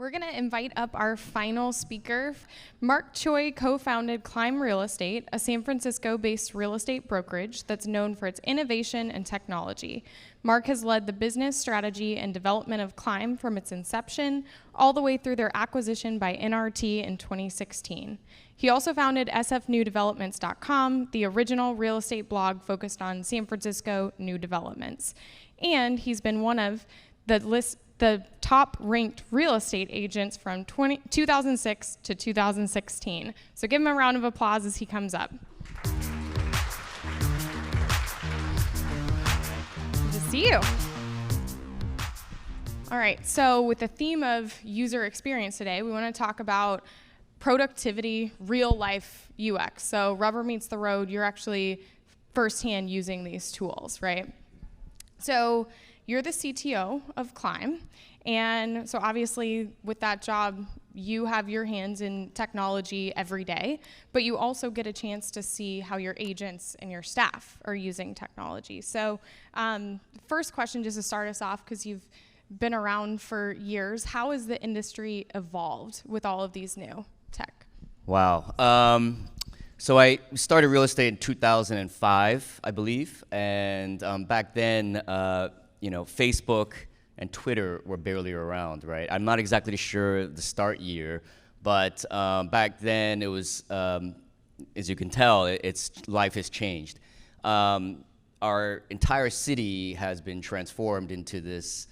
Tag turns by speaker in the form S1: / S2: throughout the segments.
S1: We're going to invite up our final speaker. Mark Choey co-founded Climb Real Estate, a San Francisco-based real estate brokerage that's known for its innovation and technology. Mark has led the business strategy and development of Climb from its inception all the way through their acquisition by NRT in 2016. He also founded sfnewdevelopments.com, the original real estate blog focused on San Francisco new developments. And he's been one of the top-ranked real estate agents from 2006 to 2016. So give him a round of applause as he comes up. Good to see you. All right, so with the theme of user experience today, we want to talk about productivity, real-life UX. So rubber meets the road, you're actually firsthand using these tools, right? So you're the CTO of Climb, and so obviously with that job, you have your hands in technology every day, but you also get a chance to see how your agents and your staff are using technology. So first question, just to start us off, because you've been around for years, how has the industry evolved with all of these new tech?
S2: Wow. So I started real estate in 2005, I believe, and back then, Facebook and Twitter were barely around, right? I'm not exactly sure the start year, but back then it was, as you can tell, life has changed. Our entire city has been transformed into this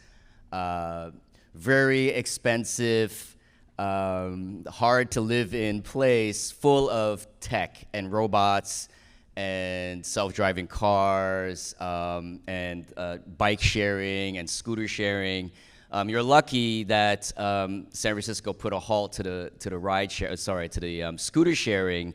S2: very expensive, hard to live in place full of tech and robots and self-driving cars, and bike sharing and scooter sharing. You're lucky that San Francisco put a halt to the scooter sharing,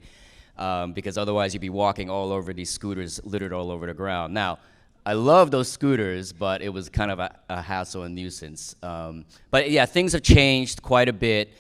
S2: because otherwise you'd be walking all over these scooters littered all over the ground. Now, I love those scooters, but it was kind of a hassle and nuisance. But yeah, things have changed quite a bit.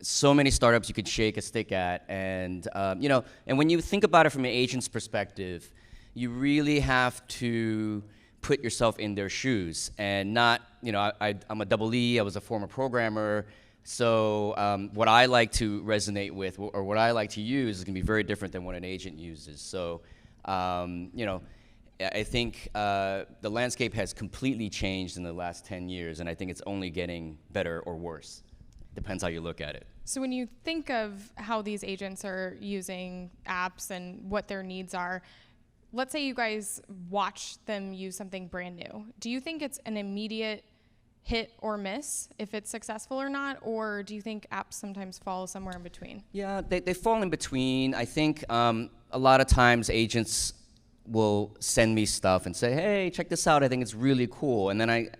S2: So many startups you could shake a stick at, and and when you think about it from an agent's perspective, you really have to put yourself in their shoes, and not, I'm a double E, I was a former programmer, so what I like to resonate with, or what I like to use, is going to be very different than what an agent uses. So, I think the landscape has completely changed in the last 10 years, and I think it's only getting better or worse. Depends how you look at it.
S1: So when you think of how these agents are using apps and what their needs are, let's say you guys watch them use something brand new. Do you think it's an immediate hit or miss if it's successful or not, or do you think apps sometimes fall somewhere in between?
S2: Yeah, they fall in between. I think a lot of times agents will send me stuff and say, hey, check this out, I think it's really cool. And then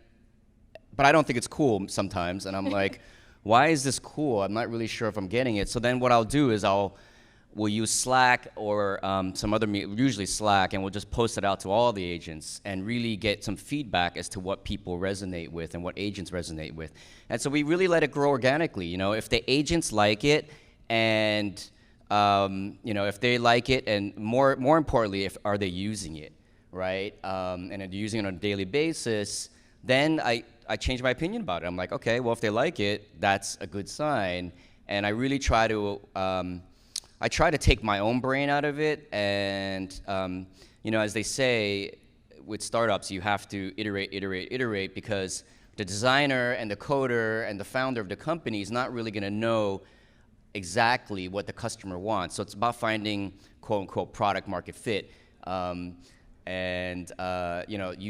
S2: but I don't think it's cool sometimes, and I'm like, why is this cool? I'm not really sure if I'm getting it. So then what I'll do is we'll use Slack or some other, usually Slack, and we'll just post it out to all the agents and really get some feedback as to what people resonate with and what agents resonate with. And so we really let it grow organically. If the agents like it, and if they like it, and more importantly, are they using it, right? And if they're using it on a daily basis, then I changed my opinion about it. I'm like, okay, well, if they like it, that's a good sign. And I really try to take my own brain out of it. And, as they say, with startups, you have to iterate, because the designer and the coder and the founder of the company is not really going to know exactly what the customer wants. So it's about finding, quote unquote, product market fit. You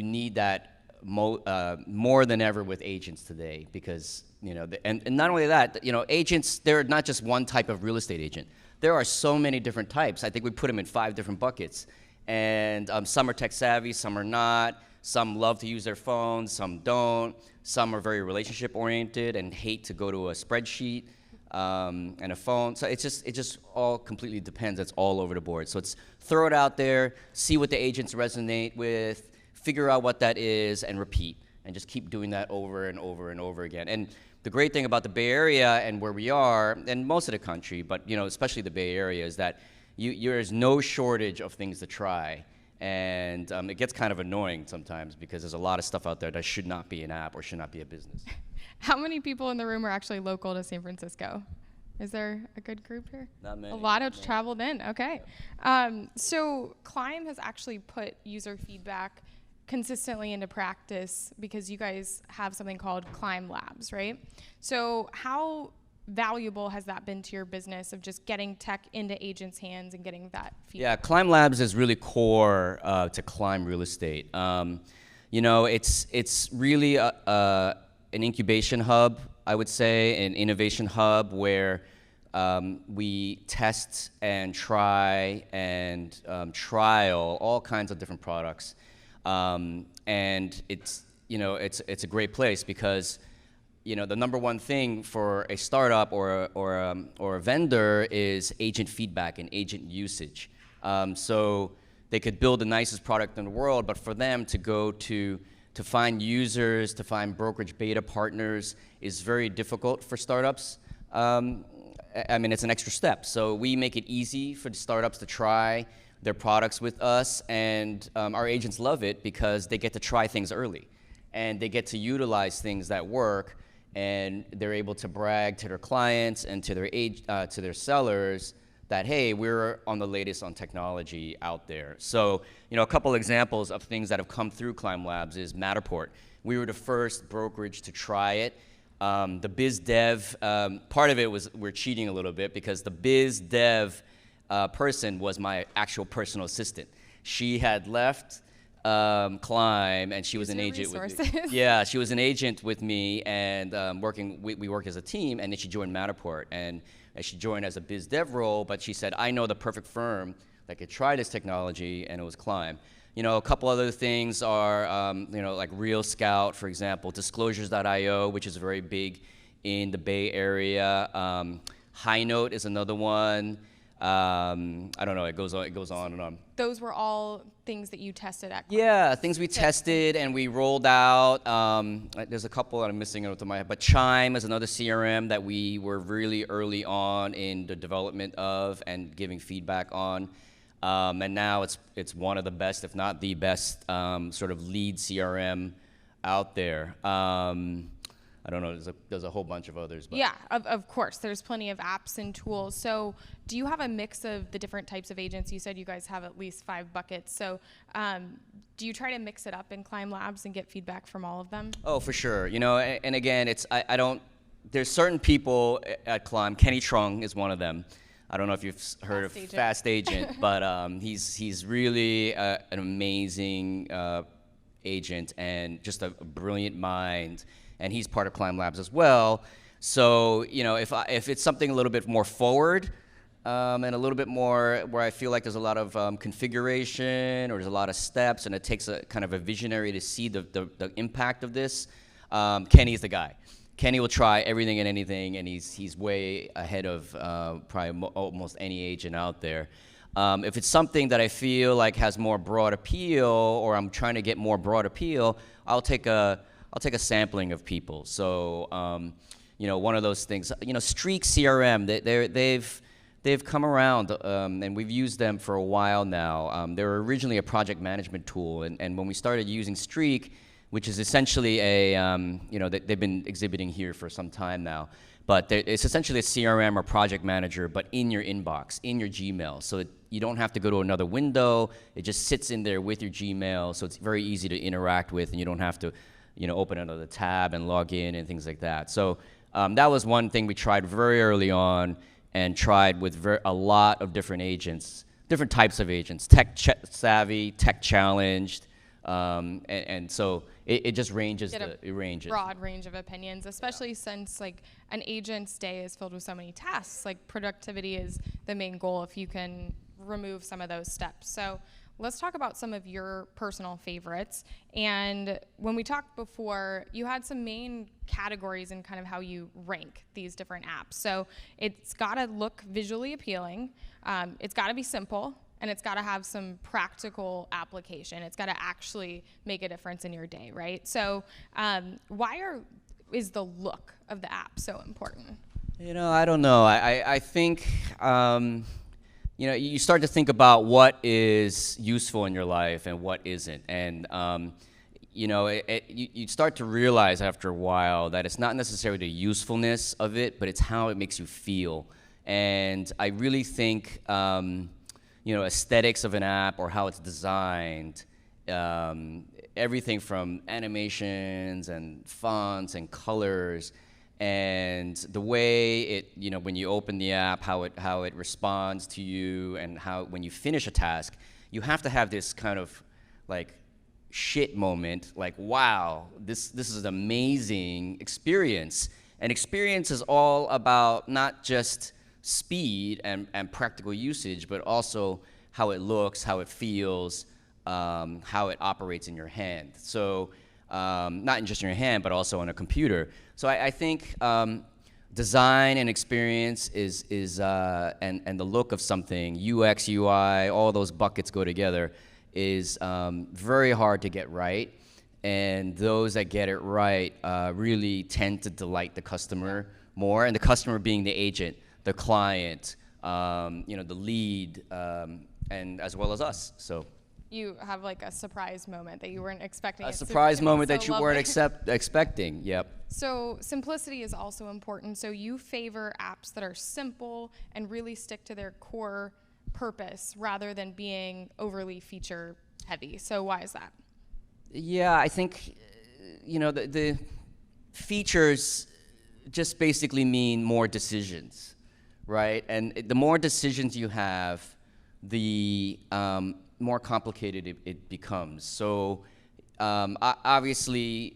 S2: need that more than ever with agents today, because and not only that, agents, they're not just one type of real estate agent. There are so many different types. I think we put them in 5 different buckets, and some are tech savvy, some are not. Some love to use their phones, some don't. Some are very relationship oriented and hate to go to a spreadsheet and a phone. So it just all completely depends. It's all over the board. So it's throw it out there, see what the agents resonate with, figure out what that is, and repeat, and just keep doing that over and over and over again. And the great thing about the Bay Area and where we are, and most of the country, but especially the Bay Area, is that there's no shortage of things to try. And it gets kind of annoying sometimes because there's a lot of stuff out there that should not be an app or should not be a business.
S1: How many people in the room are actually local to San Francisco? Is there a good group here?
S2: Not many.
S1: A lot have traveled in. Okay. So Climb has actually put user feedback consistently into practice because you guys have something called Climb Labs, right? So how valuable has that been to your business of just getting tech into agents' hands and getting that feedback?
S2: Yeah, Climb Labs is really core to Climb Real Estate. It's really an incubation hub, I would say, an innovation hub where we test and try and trial all kinds of different products. And it's a great place because the number one thing for a startup or a vendor is agent feedback and agent usage. So they could build the nicest product in the world, but for them to go to find users, to find brokerage beta partners is very difficult for startups. It's an extra step. So we make it easy for the startups to try their products with us, and our agents love it because they get to try things early, and they get to utilize things that work, and they're able to brag to their clients and to their sellers that, hey, we're on the latest on technology out there. So, a couple examples of things that have come through Climb Labs is Matterport. We were the first brokerage to try it. The biz dev, part of it was we're cheating a little bit because the biz dev person was my actual personal assistant. She had left Climb, and she was an agent with me. Yeah, she was an agent with me, and we worked as a team, and then she joined Matterport, and she joined as a biz dev role, but she said, I know the perfect firm that could try this technology, and it was Climb. A couple other things are, like Real Scout, for example, Disclosures.io, which is very big in the Bay Area. High Note is another one. I don't know, it goes on and on.
S1: Those were all things that you tested at Climb.
S2: Yeah, things we tested and we rolled out. There's a couple that I'm missing out of my head, but Chime is another CRM that we were really early on in the development of and giving feedback on. And now it's one of the best, if not the best, sort of lead CRM out there. I don't know, there's a whole bunch of others. But.
S1: Yeah, of course. There's plenty of apps and tools. So do you have a mix of the different types of agents? You said you guys have at least 5 buckets. So do you try to mix it up in Climb Labs and get feedback from all of them?
S2: Oh, for sure. And again, there's certain people at Climb. Kenny Trung is one of them. I don't know if you've heard of Fast Agent, but he's really an amazing agent and just a brilliant mind. And he's part of Climb Labs as well. So, if it's something a little bit more forward and a little bit more where I feel like there's a lot of configuration or there's a lot of steps and it takes a kind of a visionary to see the impact of this, Kenny's the guy. Kenny will try everything and anything, and he's way ahead of probably almost any agent out there. If it's something that I feel like has more broad appeal or I'm trying to get more broad appeal, I'll take a sampling of people. So, one of those things, Streak CRM, they've come around, and we've used them for a while now. They were originally a project management tool, and when we started using Streak, which is essentially they've been exhibiting here for some time now, but it's essentially a CRM or project manager, but in your inbox, in your Gmail. So you don't have to go to another window. It just sits in there with your Gmail, so it's very easy to interact with, and you don't have to open another tab and log in and things like that. So that was one thing we tried very early on and tried with a lot of different agents, different types of agents, tech savvy, tech challenged, and so it just ranges. It ranges.
S1: Broad range of opinions, especially since like an agent's day is filled with so many tasks. Like productivity is the main goal if you can remove some of those steps. So let's talk about some of your personal favorites. And when we talked before, you had some main categories in kind of how you rank these different apps. So it's got to look visually appealing. It's got to be simple. And it's got to have some practical application. It's got to actually make a difference in your day, right? So is the look of the app so important?
S2: I don't know. I think, you start to think about what is useful in your life and what isn't. And, you start to realize after a while that it's not necessarily the usefulness of it, but it's how it makes you feel. And I really think, aesthetics of an app or how it's designed, everything from animations and fonts and colors, and the way it, when you open the app, how it responds to you, and how when you finish a task, you have to have this kind of like shit moment, like, wow, this is an amazing experience. And experience is all about not just speed and practical usage, but also how it looks, how it feels, how it operates in your hand. So not in just in your hand, but also on a computer. So I think design and experience is and the look of something, UX, UI, all those buckets go together, is very hard to get right. And those that get it right really tend to delight the customer more, and the customer being the agent, the client, the lead, and as well as us. So
S1: You have like a surprise moment that you weren't expecting.
S2: a surprise moment that you weren't expecting. Yep.
S1: So simplicity is also important. So you favor apps that are simple and really stick to their core purpose rather than being overly feature heavy. So why is that?
S2: Yeah, I think, the features just basically mean more decisions, right? And the more decisions you have, the more complicated it becomes. So obviously,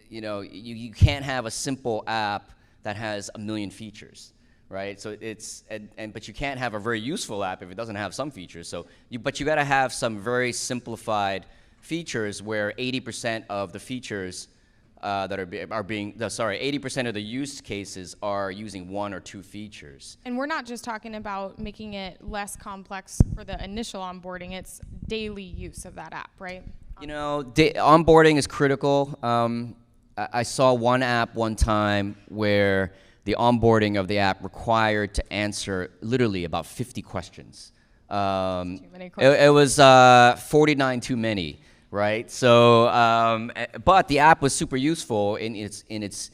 S2: you can't have a simple app that has a million features, right? So but you can't have a very useful app if it doesn't have some features. But you got to have some very simplified features where 80% of the features 80% of the use cases are using one or two features.
S1: And we're not just talking about making it less complex for the initial onboarding, it's daily use of that app, right?
S2: Onboarding is critical. I saw one app one time where the onboarding of the app required to answer literally about 50 questions.
S1: Too many questions.
S2: It was 49 too many. Right. So, but the app was super useful in its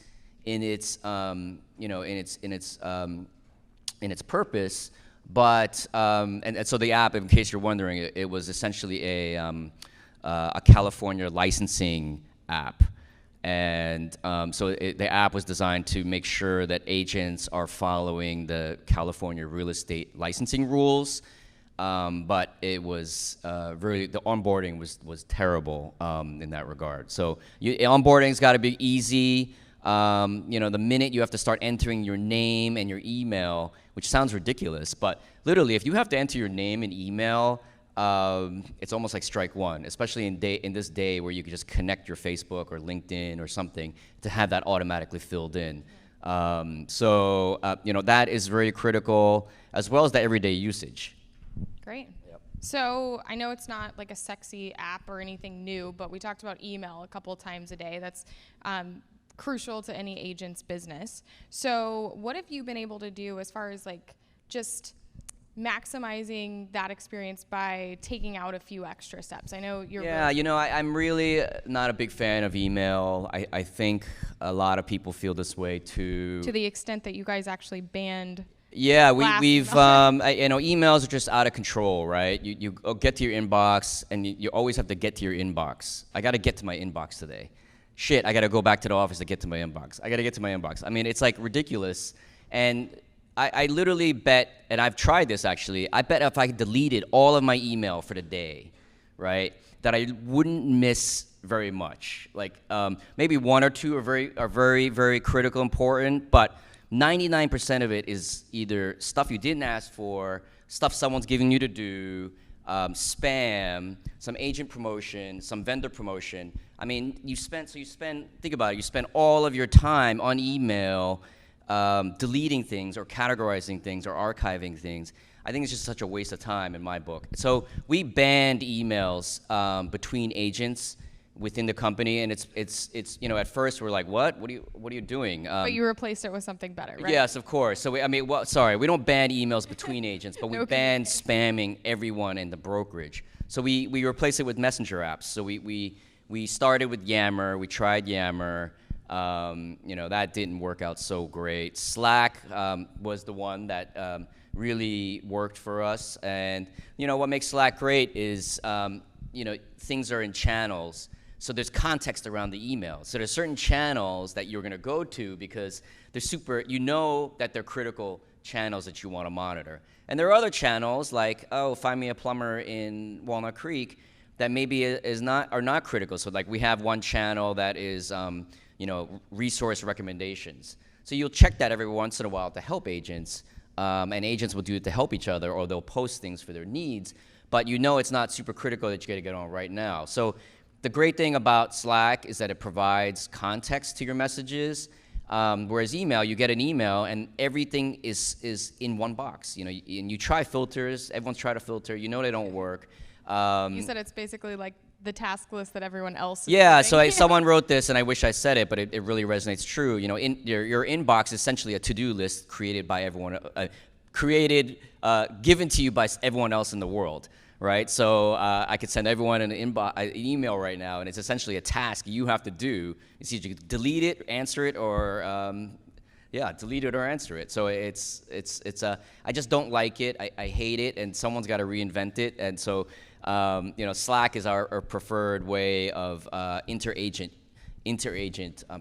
S2: purpose. But and so the app, in case you're wondering, it was essentially a California licensing app, and so the app was designed to make sure that agents are following the California real estate licensing rules. But it was really, the onboarding was terrible in that regard. So onboarding's got to be easy. The minute you have to start entering your name and your email, which sounds ridiculous, but literally, if you have to enter your name and email, it's almost like strike one, especially in this day where you can just connect your Facebook or LinkedIn or something to have that automatically filled in. That is very critical, as well as the everyday usage.
S1: Great. Yep. So I know it's not like a sexy app or anything new, but we talked about email a couple times a day. That's crucial to any agent's business. So what have you been able to do as far as like just maximizing that experience by taking out a few extra steps? I know you're
S2: I'm really not a big fan of email. I think a lot of people feel this way too.
S1: To the extent that you guys actually banned.
S2: Yeah, we've emails are just out of control, right? You get to your inbox, and you always have to get to your inbox. I got to get to my inbox today. Shit, I got to go back to the office to get to my inbox. I got to get to my inbox. I mean, it's like ridiculous. And I literally bet, and I've tried this actually, I bet if I deleted all of my email for the day, right, that I wouldn't miss very much. Like maybe one or two are very, very critical, important, but 99% of it is either stuff you didn't ask for, stuff someone's giving you to do, spam, some agent promotion, some vendor promotion. I mean, think about it, you spend all of your time on email, deleting things or categorizing things or archiving things. I think it's just such a waste of time in my book. So we banned emails between agents within the company, and it's you know, at first we're like, what are you doing?
S1: But you replaced it with something better, right?
S2: Yes, of course. So we don't ban emails between agents, but we
S1: No
S2: ban spamming everyone in the brokerage. So we replace it with messenger apps. So we started with Yammer. We tried Yammer. You know, that didn't work out so great. Slack was the one that really worked for us. And you know what makes Slack great is you know, things are in channels. So there's context around the email. So there's certain channels that you're going to go to because they're you know that they're critical channels that you want to monitor. And there are other channels like, oh, find me a plumber in Walnut Creek that maybe are not critical. So like we have one channel that is, you know, resource recommendations. So you'll check that every once in a while to help agents, and agents will do it to help each other, or they'll post things for their needs. But you know it's not super critical that you got to get on right now. So the great thing about Slack is that it provides context to your messages, whereas email, you get an email and everything is in one box. You know, and you try filters. Everyone's tried to filter. You know they don't work.
S1: You said it's basically like the task list that everyone else is
S2: Yeah.
S1: doing.
S2: So someone wrote this, and I wish I said it, but it really resonates true. You know, your inbox is essentially a to-do list created by everyone, given to you by everyone else in the world. Right, so I could send everyone an email right now, and it's essentially a task you have to do. It's either delete it, answer it, or delete it or answer it. So I just don't like it. I hate it, and someone's got to reinvent it. And so you know, Slack is our preferred way of interagent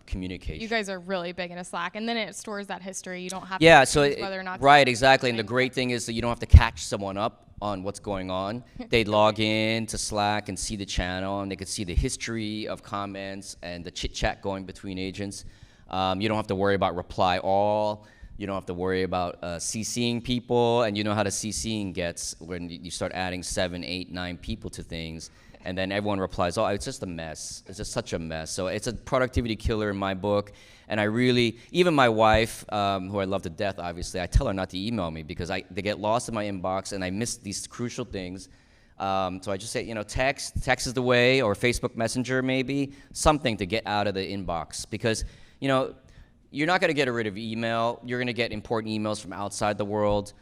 S2: communication.
S1: You guys are really big into Slack, and then it stores that history. You don't have
S2: yeah,
S1: to
S2: so
S1: choose whether or not to
S2: right, exactly. And the great thing is that you don't have to catch someone up on what's going on. They log in to Slack and see the channel, and they can see the history of comments and the chit chat going between agents. You don't have to worry about reply all. You don't have to worry about CCing people, and you know how the CCing gets when you start adding 7, 8, 9 people to things, and then everyone replies, oh, it's just a mess. It's just such a mess. So it's a productivity killer in my book, and I really, even my wife, who I love to death, obviously, I tell her not to email me because they get lost in my inbox, and I miss these crucial things. So I just say, you know, text is the way, or Facebook Messenger maybe, something to get out of the inbox, because, you know, you're not going to get rid of email. You're going to get important emails from outside the world.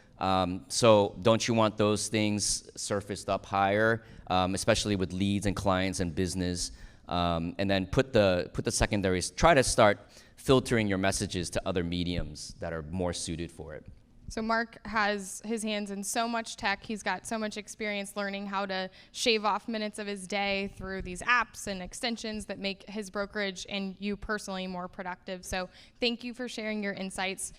S2: So don't you want those things surfaced up higher, especially with leads and clients and business? And then put the secondaries. Try to start filtering your messages to other mediums that are more suited for it.
S1: So Mark has his hands in so much tech. He's got so much experience learning how to shave off minutes of his day through these apps and extensions that make his brokerage and you personally more productive. So thank you for sharing your insights.